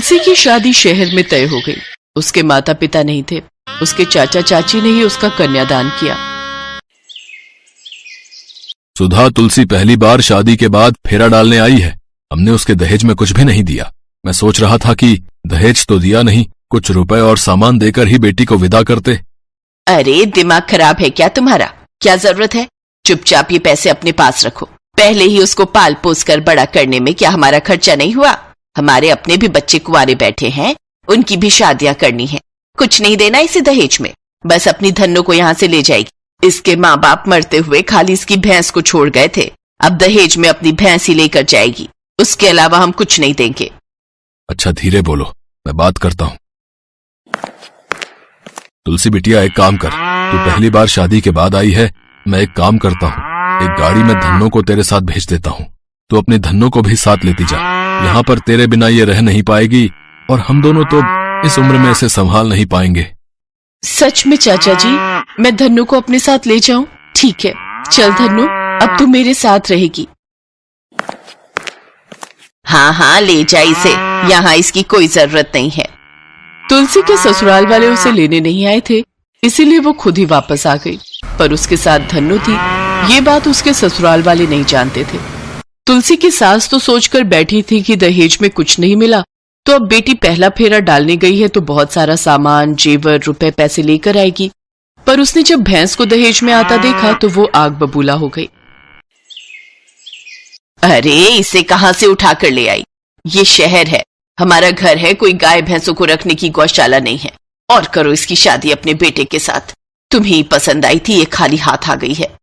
तुलसी की शादी शहर में तय हो गई। उसके माता पिता नहीं थे, उसके चाचा चाची ने ही उसका कन्यादान किया। सुधा, तुलसी पहली बार शादी के बाद फेरा डालने आई है। हमने उसके दहेज में कुछ भी नहीं दिया। मैं सोच रहा था कि दहेज तो दिया नहीं, कुछ रुपए और सामान देकर ही बेटी को विदा करते। अरे दिमाग खराब है क्या तुम्हारा? क्या जरूरत है? चुपचाप ये पैसे अपने पास रखो। पहले ही उसको पाल पोस कर बड़ा करने में क्या हमारा खर्चा नहीं हुआ? हमारे अपने भी बच्चे कुंवारे बैठे हैं, उनकी भी शादियां करनी है। कुछ नहीं देना इसे दहेज में, बस अपनी धन्नो को यहाँ से ले जाएगी। इसके माँ बाप मरते हुए खाली इसकी भैंस को छोड़ गए थे, अब दहेज में अपनी भैंस ही लेकर जाएगी। उसके अलावा हम कुछ नहीं देंगे। अच्छा धीरे बोलो, मैं बात करता हूँ। तुलसी बिटिया, एक काम कर, तू पहली बार शादी के बाद आई है। मैं एक काम करता हूँ, एक गाड़ी में धन्नो को तेरे साथ भेज देता हूँ। तू अपनी धन्नो को भी साथ लेती जा। यहाँ पर तेरे बिना ये रह नहीं पाएगी और हम दोनों तो इस उम्र में इसे संभाल नहीं पाएंगे। सच में चाचा जी, मैं धन्नो को अपने साथ ले जाऊं? ठीक है, चल धन्नो, अब तू मेरे साथ रहेगी। हाँ हाँ, ले जा इसे, यहाँ इसकी कोई जरूरत नहीं है। तुलसी के ससुराल वाले उसे लेने नहीं आए थे, इसीलिए वो खुद ही वापस आ गई। पर उसके साथ धन्नो थी, ये बात उसके ससुराल वाले नहीं जानते थे। तुलसी की सास तो सोचकर बैठी थी कि दहेज में कुछ नहीं मिला, तो अब बेटी पहला फेरा डालने गई है तो बहुत सारा सामान, जेवर, रुपए, पैसे लेकर आएगी। पर उसने जब भैंस को दहेज में आता देखा तो वो आग बबूला हो गई। अरे इसे कहाँ से उठा कर ले आई? ये शहर है, हमारा घर है, कोई गाय भैंसों को रखने की गौशाला नहीं है। और करो इसकी शादी अपने बेटे के साथ। तुम्हें पसंद आई थी, ये खाली हाथ आ गई है।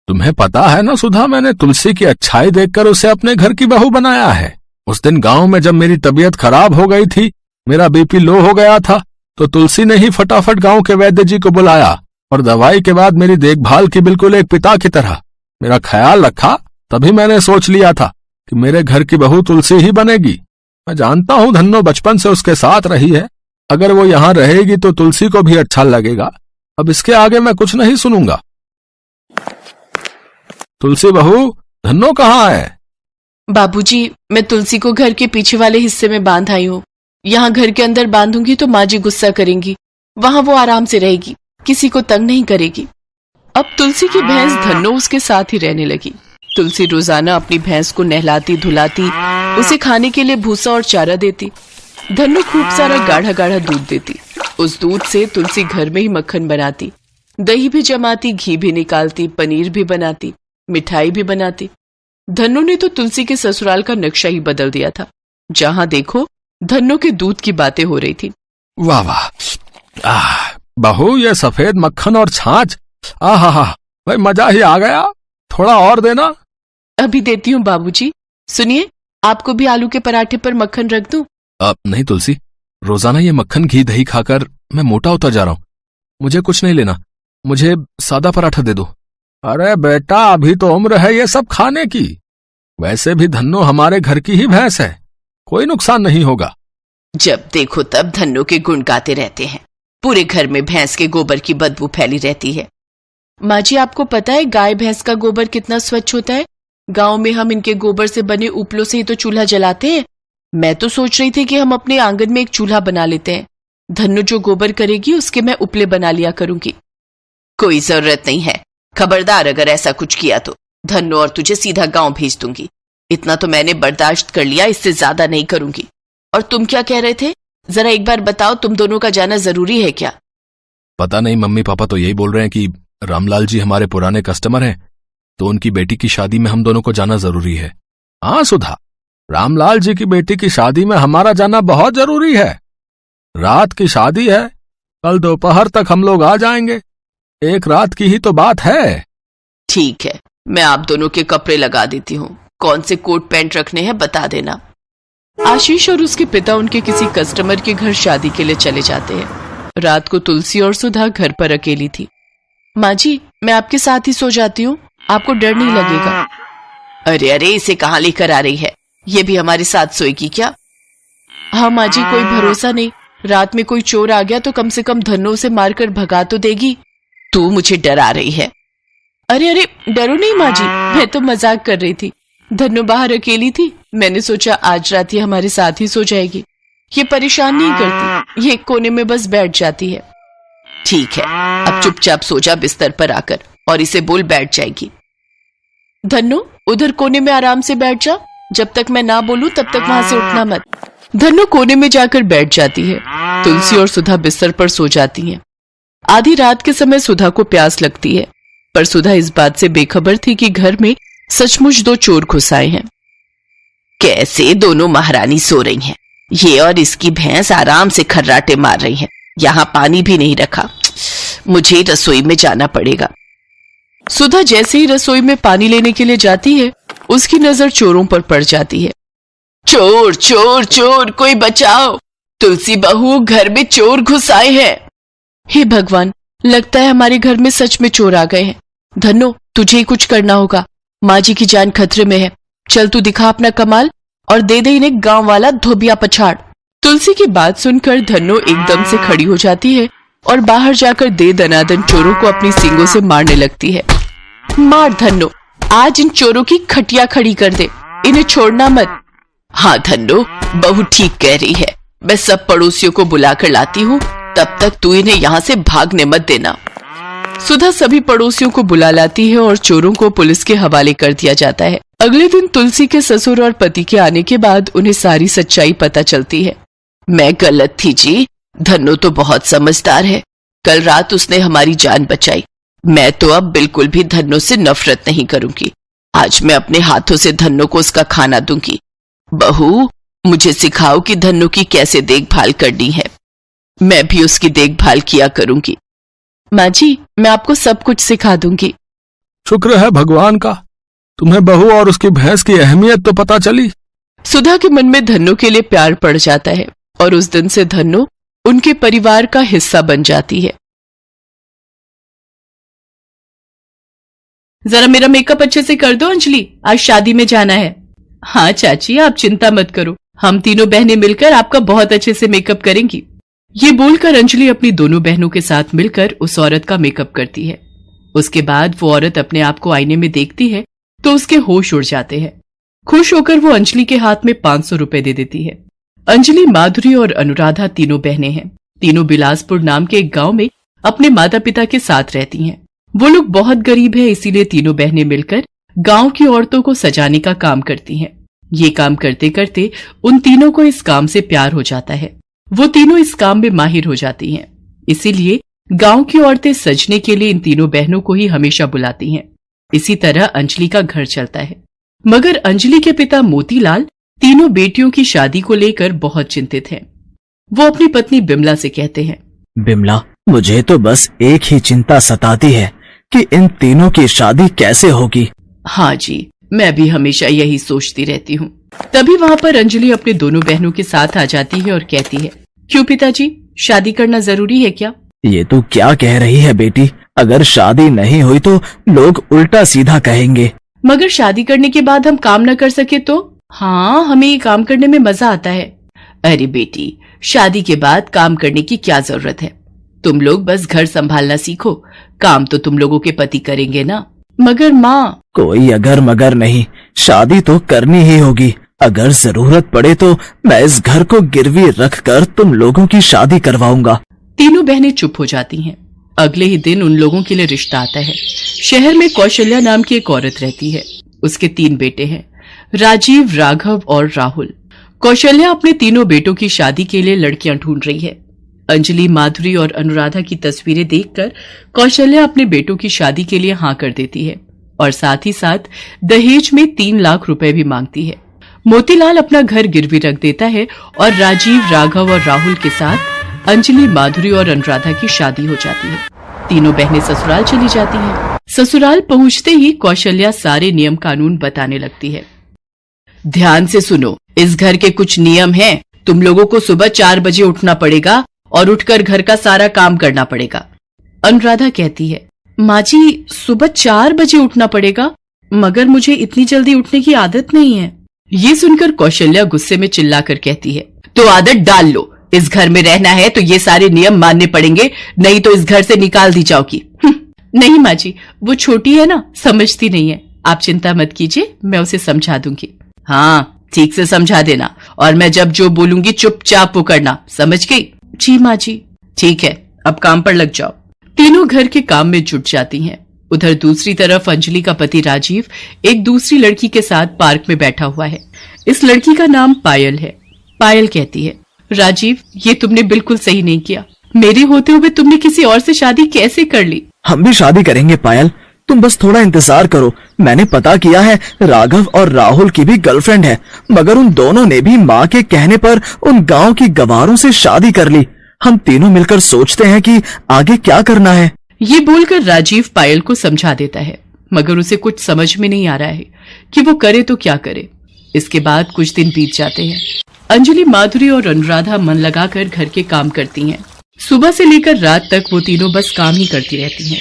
तुम्हें पता है ना सुधा, मैंने तुलसी की अच्छाई देखकर उसे अपने घर की बहू बनाया है। उस दिन गांव में जब मेरी तबीयत खराब हो गई थी, मेरा बीपी लो हो गया था, तो तुलसी ने ही फटाफट गांव के वैद्य जी को बुलाया और दवाई के बाद मेरी देखभाल की, बिल्कुल एक पिता की तरह मेरा ख्याल रखा। तभी मैंने सोच लिया था कि मेरे घर की बहू तुलसी ही बनेगी। मैं जानता हूँ धन्नो बचपन से उसके साथ रही है, अगर वो यहाँ रहेगी तो तुलसी को भी अच्छा लगेगा। अब इसके आगे मैं कुछ नहीं सुनूंगा। तुलसी बहू, धन्नो कहाँ है? बाबूजी, मैं तुलसी को घर के पीछे वाले हिस्से में बांध आई हूँ। यहाँ घर के अंदर बांधूंगी तो माँ जी गुस्सा करेंगी, वहां वो आराम से रहेगी, किसी को तंग नहीं करेगी। अब तुलसी की भैंस धन्नो उसके साथ ही रहने लगी। तुलसी रोजाना अपनी भैंस को नहलाती धुलाती, उसे खाने के लिए भूसा और चारा देती। धन्नो खूब सारा गाढ़ा गाढ़ा दूध देती। उस दूध से तुलसी घर में ही मक्खन बनाती, दही भी जमाती, घी भी निकालती, पनीर भी बनाती, मिठाई भी बनाती। धन्नो ने तो तुलसी के ससुराल का नक्शा ही बदल दिया था। जहां देखो धन्नो के दूध की बातें हो रही थी। वाह वाह, बहू ये सफेद मक्खन और छाछ, आहा, भाई मजा ही आ गया। थोड़ा और देना। अभी देती हूँ बाबूजी। सुनिए, आपको भी आलू के पराठे पर मक्खन रख दूं? नहीं तुलसी, रोजाना ये मक्खन घी दही खाकर मैं मोटा होता जा रहा हूँ। मुझे कुछ नहीं लेना, मुझे सादा पराठा दे दो। अरे बेटा, अभी तो उम्र है ये सब खाने की। वैसे भी धन्नो हमारे घर की ही भैंस है, कोई नुकसान नहीं होगा। जब देखो तब धन्नो के गुण गाते रहते हैं। पूरे घर में भैंस के गोबर की बदबू फैली रहती है। माँ जी, आपको पता है गाय भैंस का गोबर कितना स्वच्छ होता है? गांव में हम इनके गोबर से बने उपलों से ही तो चूल्हा जलाते हैं। मैं तो सोच रही थी कि हम अपने आंगन में एक चूल्हा बना लेते हैं। धन्नो जो गोबर करेगी उसके मैं उपले बना लिया करूंगी। कोई जरूरत नहीं है, खबरदार अगर ऐसा कुछ किया तो धन्नो और तुझे सीधा गांव भेज दूंगी। इतना तो मैंने बर्दाश्त कर लिया, इससे ज्यादा नहीं करूंगी। और तुम क्या कह रहे थे, जरा एक बार बताओ, तुम दोनों का जाना जरूरी है क्या? पता नहीं, मम्मी पापा तो यही बोल रहे हैं कि रामलाल जी हमारे पुराने कस्टमर हैं, तो उनकी बेटी की शादी में हम दोनों को जाना जरूरी है। हाँ सुधा, रामलाल जी की बेटी की शादी में हमारा जाना बहुत जरूरी है। रात की शादी है, कल दोपहर तक हम लोग आ जाएंगे। एक रात की ही तो बात है। ठीक है, मैं आप दोनों के कपड़े लगा देती हूँ। कौन से कोट पैंट रखने हैं बता देना। आशीष और उसके पिता उनके किसी कस्टमर के घर शादी के लिए चले जाते हैं। रात को तुलसी और सुधा घर पर अकेली थी। माँ जी, मैं आपके साथ ही सो जाती हूँ, आपको डर नहीं लगेगा? अरे अरे, इसे कहाँ लेकर आ रही है? ये भी हमारे साथ सोएगी क्या? हाँ माँ जी, कोई भरोसा नहीं, रात में कोई चोर आ गया तो कम से कम धन्नो से मारकर भगा तो देगी। तू मुझे डरा रही है। अरे अरे, डरो नहीं माँ जी, मैं तो मजाक कर रही थी। धन्नो बाहर अकेली थी, मैंने सोचा आज रात ये हमारे साथ ही सो जाएगी। ये परेशान नहीं करती, ये एक कोने में बस बैठ जाती है। ठीक है, अब चुपचाप सो जा बिस्तर पर आकर और इसे बोल बैठ जाएगी। धन्नो, उधर कोने में आराम से बैठ जा, जब तक मैं ना बोलूं तब तक वहां से उठना मत। धन्नो कोने में जाकर बैठ जाती है। तुलसी और सुधा बिस्तर पर सो जाती हैं। आधी रात के समय सुधा को प्यास लगती है, पर सुधा इस बात से बेखबर थी कि घर में सचमुच 2 चोर घुस आए हैं। कैसे दोनों महारानी सो रही हैं, ये और इसकी भैंस आराम से खर्राटे मार रही हैं। यहाँ पानी भी नहीं रखा, मुझे रसोई में जाना पड़ेगा। सुधा जैसे ही रसोई में पानी लेने के लिए जाती है, उसकी नजर चोरों पर पड़ जाती है। चोर चोर चोर, कोई बचाओ, तुलसी बहू, घर में चोर घुस आए हैं। हे भगवान, लगता है हमारे घर में सच में चोर आ गए हैं। धन्नो, तुझे ही कुछ करना होगा, माँ जी की जान खतरे में है। चल तू दिखा अपना कमाल और दे दे इन्हें गांव वाला धोबिया पछाड़। तुलसी की बात सुनकर धन्नो एकदम से खड़ी हो जाती है और बाहर जाकर दे दनादन चोरों को अपनी सींगों से मारने लगती है। मार धन्नो, आज इन चोरों की खटिया खड़ी कर दे, इन्हें छोड़ना मत। हाँ धन्नो, बहू ठीक कह रही है, मैं सब पड़ोसियों को बुलाकर लाती हूँ, तब तक तू इन्हें यहाँ से भागने मत देना। सुधा सभी पड़ोसियों को बुला लाती है और चोरों को पुलिस के हवाले कर दिया जाता है। अगले दिन तुलसी के ससुर और पति के आने के बाद उन्हें सारी सच्चाई पता चलती है। मैं गलत थी जी, धन्नो तो बहुत समझदार है, कल रात उसने हमारी जान बचाई। मैं तो अब बिल्कुल भी धन्नो से नफरत नहीं करूंगी। आज मैं अपने हाथों से धन्नो को उसका खाना दूंगी। बहू, मुझे सिखाओ कि धन्नो की कैसे देखभाल करनी है, मैं भी उसकी देखभाल किया करूंगी। माँ जी, मैं आपको सब कुछ सिखा दूंगी। शुक्र है भगवान का, तुम्हें बहू और उसकी भैंस की अहमियत तो पता चली। सुधा के मन में धन्नो के लिए प्यार पड़ जाता है और उस दिन से धन्नो उनके परिवार का हिस्सा बन जाती है। जरा मेरा मेकअप अच्छे से कर दो अंजलि, आज शादी में जाना है। हाँ चाची, आप चिंता मत करो, हम तीनों बहनें मिलकर आपका बहुत अच्छे से मेकअप करेंगी। ये बोलकर अंजलि अपनी दोनों बहनों के साथ मिलकर उस औरत का मेकअप करती है। उसके बाद वो औरत अपने आप को आईने में देखती है तो उसके होश उड़ जाते हैं। खुश होकर वो अंजलि के हाथ में 500 रुपए दे देती है। अंजलि, माधुरी और अनुराधा तीनों बहनें हैं। तीनों बिलासपुर नाम के एक गांव में अपने माता पिता के साथ रहती हैं। वो लोग बहुत गरीब है, इसीलिए तीनों बहनें मिलकर गांव की औरतों को सजाने का काम करती हैं। ये काम करते करते उन तीनों को इस काम से प्यार हो जाता है। वो तीनों इस काम में माहिर हो जाती हैं। इसीलिए गांव की औरतें सजने के लिए इन तीनों बहनों को ही हमेशा बुलाती हैं। इसी तरह अंजलि का घर चलता है। मगर अंजलि के पिता मोतीलाल तीनों बेटियों की शादी को लेकर बहुत चिंतित हैं। वो अपनी पत्नी बिमला से कहते हैं, बिमला, मुझे तो बस एक ही चिंता सताती है कि इन तीनों की शादी कैसे होगी। हाँ जी, मैं भी हमेशा यही सोचती रहती हूँ। तभी वहाँ पर अंजलि अपने दोनों बहनों के साथ आ जाती है और कहती है, क्यों पिताजी, शादी करना जरूरी है क्या? ये तू क्या कह रही है बेटी? अगर शादी नहीं हुई तो लोग उल्टा सीधा कहेंगे। मगर शादी करने के बाद हम काम न कर सके तो? हाँ, हमें ये काम करने में मजा आता है। अरे बेटी, शादी के बाद काम करने की क्या जरूरत है? तुम लोग बस घर संभालना सीखो, काम तो तुम लोगों के पति करेंगे ना। मगर माँ, कोई अगर मगर नहीं, शादी तो करनी ही होगी। अगर जरूरत पड़े तो मैं इस घर को गिरवी रखकर तुम लोगों की शादी करवाऊंगा। तीनों बहनें चुप हो जाती हैं। अगले ही दिन उन लोगों के लिए रिश्ता आता है। शहर में कौशल्या नाम की एक औरत रहती है। उसके 3 बेटे हैं, राजीव, राघव और राहुल। कौशल्या अपने तीनों बेटों की शादी के लिए लड़कियां ढूंढ रही है। अंजलि, माधुरी और अनुराधा की तस्वीरें देखकर कौशल्या अपने बेटों की शादी के लिए हाँ कर देती है और साथ ही साथ दहेज में 3 लाख रुपए भी मांगती है। मोतीलाल अपना घर गिरवी रख देता है और राजीव, राघव और राहुल के साथ अंजलि, माधुरी और अनुराधा की शादी हो जाती है। तीनों बहनें ससुराल चली जाती हैं। ससुराल पहुंचते ही कौशल्या सारे नियम कानून बताने लगती है। ध्यान से सुनो, इस घर के कुछ नियम हैं। तुम लोगों को सुबह 4 बजे उठना पड़ेगा और उठकर घर का सारा काम करना पड़ेगा। अनुराधा कहती है, माँ जी, सुबह 4 बजे उठना पड़ेगा, मगर मुझे इतनी जल्दी उठने की आदत नहीं है। ये सुनकर कौशल्या गुस्से में चिल्लाकर कहती है, तो आदत डाल लो। इस घर में रहना है तो ये सारे नियम मानने पड़ेंगे, नहीं तो इस घर से निकाल दी जाओगी। नहीं माँ जी, वो छोटी है ना, समझती नहीं है। आप चिंता मत कीजिए, मैं उसे समझा दूंगी। हाँ, ठीक से समझा देना और मैं जब जो बोलूंगी चुपचाप वो करना, समझ गई? जी माँ जी। ठीक है, अब काम पर लग जाओ। तीनों घर के काम में जुट जाती हैं। उधर दूसरी तरफ अंजलि का पति राजीव एक दूसरी लड़की के साथ पार्क में बैठा हुआ है। इस लड़की का नाम पायल है। पायल कहती है, राजीव ये तुमने बिल्कुल सही नहीं किया। मेरे होते हुए तुमने किसी और से शादी कैसे कर ली? हम भी शादी करेंगे पायल, तुम बस थोड़ा इंतजार करो। मैंने पता किया है, राघव और राहुल की भी गर्लफ्रेंड है, मगर उन दोनों ने भी माँ के कहने पर उन गांव की गवारों से शादी कर ली। हम तीनों मिलकर सोचते हैं कि आगे क्या करना है। ये बोलकर राजीव पायल को समझा देता है, मगर उसे कुछ समझ में नहीं आ रहा है कि वो करे तो क्या करे। इसके बाद कुछ दिन बीत जाते हैं। अंजलि, माधुरी और अनुराधा मन लगाकर घर के काम करती हैं। सुबह से लेकर रात तक वो तीनों बस काम ही करती रहती हैं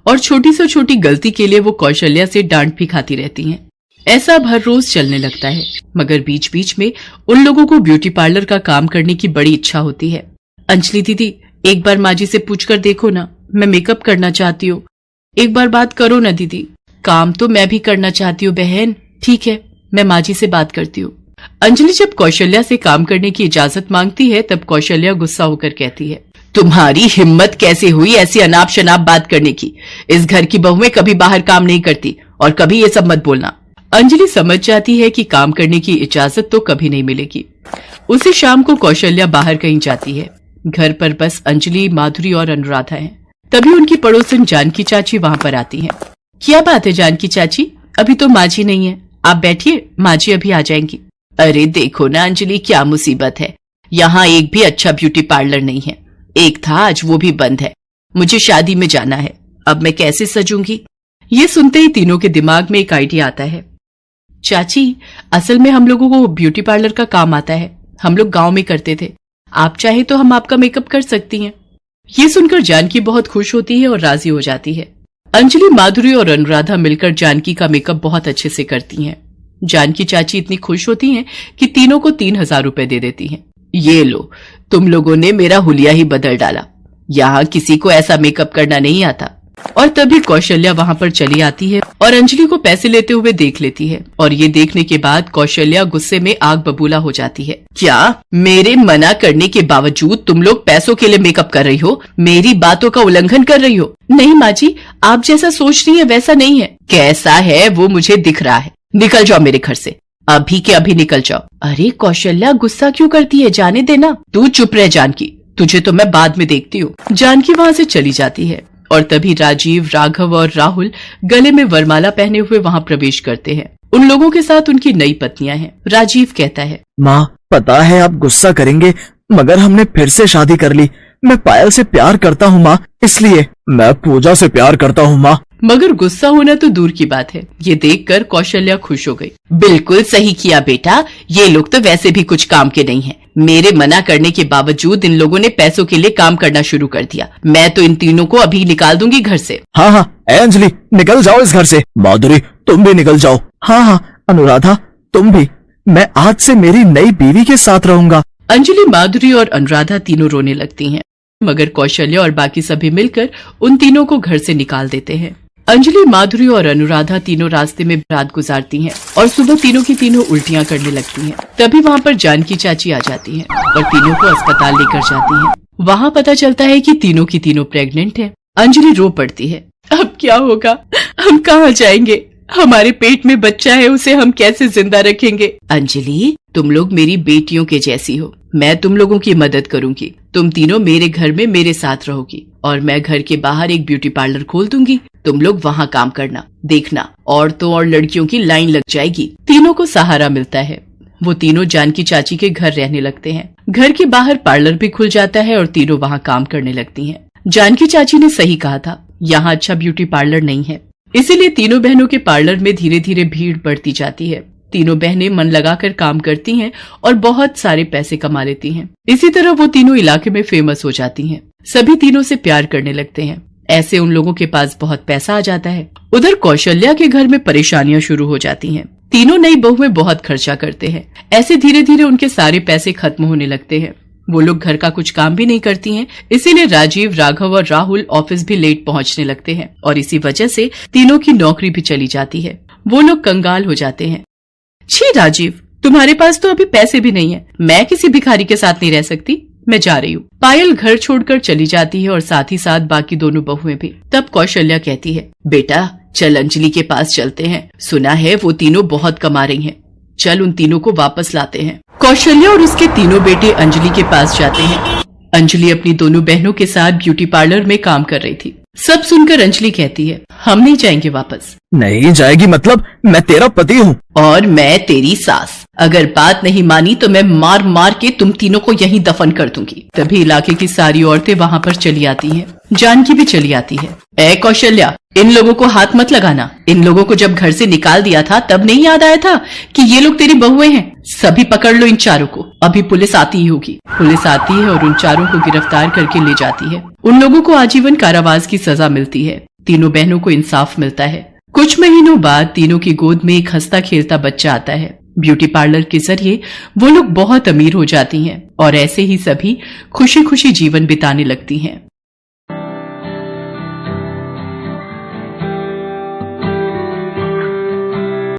और छोटी से छोटी गलती के लिए वो कौशल्या से डांट भी खाती रहती हैं। ऐसा अब हर रोज चलने लगता है, मगर बीच बीच में उन लोगों को ब्यूटी पार्लर का काम करने की बड़ी इच्छा होती है। अंजलि दीदी, एक बार माँ जी से पूछकर देखो ना, मैं मेकअप करना चाहती हूँ। एक बार बात करो ना दीदी। काम तो मैं भी करना चाहती हूँ बहन। ठीक है, मैं माँ जी से बात करती हूँ। अंजलि जब कौशल्या से काम करने की इजाजत मांगती है तब कौशल्या गुस्सा होकर कहती है, तुम्हारी हिम्मत कैसे हुई ऐसी अनाप शनाप बात करने की? इस घर की बहुएं कभी बाहर काम नहीं करती और कभी ये सब मत बोलना। अंजलि समझ जाती है कि काम करने की इजाजत तो कभी नहीं मिलेगी। उसी शाम को कौशल्या बाहर कहीं जाती है। घर पर बस अंजलि, माधुरी और अनुराधा हैं। तभी उनकी पड़ोसन जानकी चाची वहां पर आती हैं। क्या बात है जानकी चाची, अभी तो माँ जी नहीं है, आप बैठिए, माँ जी अभी आ जाएंगी। अरे देखो ना अंजलि, क्या मुसीबत है। यहाँ एक भी अच्छा ब्यूटी पार्लर नहीं है। एक था, आज वो भी बंद है। मुझे शादी में जाना है, अब मैं कैसे सजूंगी? ये सुनते ही तीनों के दिमाग में एक आइडिया आता है। चाची, असल में हम लोगों को ब्यूटी पार्लर का काम आता है, हम लोग गांव में करते थे। आप चाहे तो हम आपका मेकअप कर सकती हैं। ये सुनकर जानकी बहुत खुश होती है और राजी हो जाती है। अंजलि, माधुरी और अनुराधा मिलकर जानकी का मेकअप बहुत अच्छे से करती हैं। जानकी चाची इतनी खुश होती हैं कि तीनों को 3000 रुपए दे देती हैं। ये लो, तुम लोगों ने मेरा हुलिया ही बदल डाला। यहाँ किसी को ऐसा मेकअप करना नहीं आता। और तभी कौशल्या वहां पर चली आती है और अंजलि को पैसे लेते हुए देख लेती है। और ये देखने के बाद कौशल्या गुस्से में आग बबूला हो जाती है। क्या मेरे मना करने के बावजूद तुम लोग पैसों के लिए मेकअप कर रही हो? मेरी बातों का उल्लंघन कर रही हो? नहीं माँ जी, आप जैसा सोच रही है वैसा नहीं है। कैसा है वो मुझे दिख रहा है। निकल जाओ मेरे घर से, अभी के अभी निकल जाओ। अरे कौशल्या, गुस्सा क्यों करती है, जाने देना। तू चुप रह जानकी, तुझे तो मैं बाद में देखती हूँ। जानकी वहां से चली जाती है और तभी राजीव, राघव और राहुल गले में वरमाला पहने हुए वहां प्रवेश करते हैं। उन लोगों के साथ उनकी नई पत्नियां हैं। राजीव कहता है, माँ पता है आप गुस्सा करेंगे, मगर हमने फिर से शादी कर ली। मैं पायल से प्यार करता हूँ माँ, इसलिए मैं पूजा से प्यार करता हूँ माँ। मगर गुस्सा होना तो दूर की बात है। ये देखकर कौशल्या खुश हो गई। बिल्कुल सही किया बेटा, ये लोग तो वैसे भी कुछ काम के नहीं हैं। मेरे मना करने के बावजूद इन लोगों ने पैसों के लिए काम करना शुरू कर दिया। मैं तो इन तीनों को अभी निकाल दूंगी घर से। हाँ हाँ, अंजलि निकल जाओ इस घर से। माधुरी तुम भी निकल जाओ। हाँ हाँ, अनुराधा तुम भी। मैं आज से मेरी नई बीवी के साथ रहूंगा। अंजलि, माधुरी और अनुराधा तीनों रोने लगती हैं, मगर कौशल्या और बाकी सभी मिलकर उन तीनों को घर से निकाल देते हैं। अंजलि, माधुरी और अनुराधा तीनों रास्ते में रात गुजारती हैं और सुबह तीनों की तीनों उल्टियां करने लगती हैं। तभी वहां पर जानकी चाची आ जाती हैं और तीनों को अस्पताल लेकर जाती हैं। वहां पता चलता है कि तीनों की तीनों प्रेग्नेंट हैं। अंजलि रो पड़ती है, अब क्या होगा, हम कहाँ जाएंगे, हमारे पेट में बच्चा है, उसे हम कैसे जिंदा रखेंगे। अंजलि, तुम लोग मेरी बेटियों के जैसी हो, मैं तुम लोगों की मदद करूंगी। तुम तीनों मेरे घर में मेरे साथ रहोगी और मैं घर के बाहर एक ब्यूटी पार्लर खोल दूंगी। तुम लोग वहाँ काम करना, देखना औरतों और लड़कियों की लाइन लग जाएगी। तीनों को सहारा मिलता है। वो तीनों जानकी चाची के घर रहने लगते हैं। घर के बाहर पार्लर भी खुल जाता है और तीनों वहाँ काम करने लगती हैं। जानकी चाची ने सही कहा था, यहाँ अच्छा ब्यूटी पार्लर नहीं है। इसीलिए तीनों बहनों के पार्लर में धीरे धीरे भीड़ बढ़ती जाती है। तीनों बहनें मन लगाकर काम करती हैं और बहुत सारे पैसे कमा लेती हैं। इसी तरह वो तीनों इलाके में फेमस हो जाती हैं। सभी तीनों से प्यार करने लगते हैं। ऐसे उन लोगों के पास बहुत पैसा आ जाता है। उधर कौशल्या के घर में परेशानियां शुरू हो जाती हैं। तीनों नई बहुएं बहुत खर्चा करते हैं। ऐसे धीरे धीरे उनके सारे पैसे खत्म होने लगते हैं। वो लोग घर का कुछ काम भी नहीं करती हैं, इसीलिए राजीव, राघव और राहुल ऑफिस भी लेट पहुंचने लगते हैं और इसी वजह से तीनों की नौकरी भी चली जाती है। वो लोग कंगाल हो जाते हैं। छी राजीव, तुम्हारे पास तो अभी पैसे भी नहीं है। मैं किसी भिखारी के साथ नहीं रह सकती, मैं जा रही हूँ। पायल घर छोड़कर चली जाती है और साथ ही साथ बाकी दोनों बहुएं भी। तब कौशल्या कहती है, बेटा चल अंजलि के पास चलते हैं, सुना है वो तीनों बहुत कमा रही हैं, चल उन तीनों को वापस लाते हैं। कौशल्या और उसके तीनों बेटे अंजलि के पास जाते हैं। अंजलि अपनी दोनों बहनों के साथ ब्यूटी पार्लर में काम कर रही थी। सब सुनकर अंजलि कहती है, हम नहीं जाएंगे वापस। नहीं जाएगी मतलब? मैं तेरा पति हूँ। और मैं तेरी सास। अगर बात नहीं मानी तो मैं मार मार के तुम तीनों को यहीं दफन कर दूंगी। तभी इलाके की सारी औरतें वहाँ पर चली आती हैं। जानकी भी चली आती है। ए कौशल्या, इन लोगों को हाथ मत लगाना। इन लोगों को जब घर से निकाल दिया था तब नहीं याद आया था कि ये लोग तेरी बहुएं हैं? सभी पकड़ लो इन चारों को, अभी पुलिस आती ही होगी। पुलिस आती है और उन चारों को गिरफ्तार करके ले जाती है। उन लोगों को आजीवन कारावास की सजा मिलती है। तीनों बहनों को इंसाफ मिलता है। कुछ महीनों बाद तीनों की गोद में एक हंसता खेलता बच्चा आता है। ब्यूटी पार्लर के जरिए वो लोग बहुत अमीर हो जाती हैं और ऐसे ही सभी खुशी खुशी जीवन बिताने लगती हैं।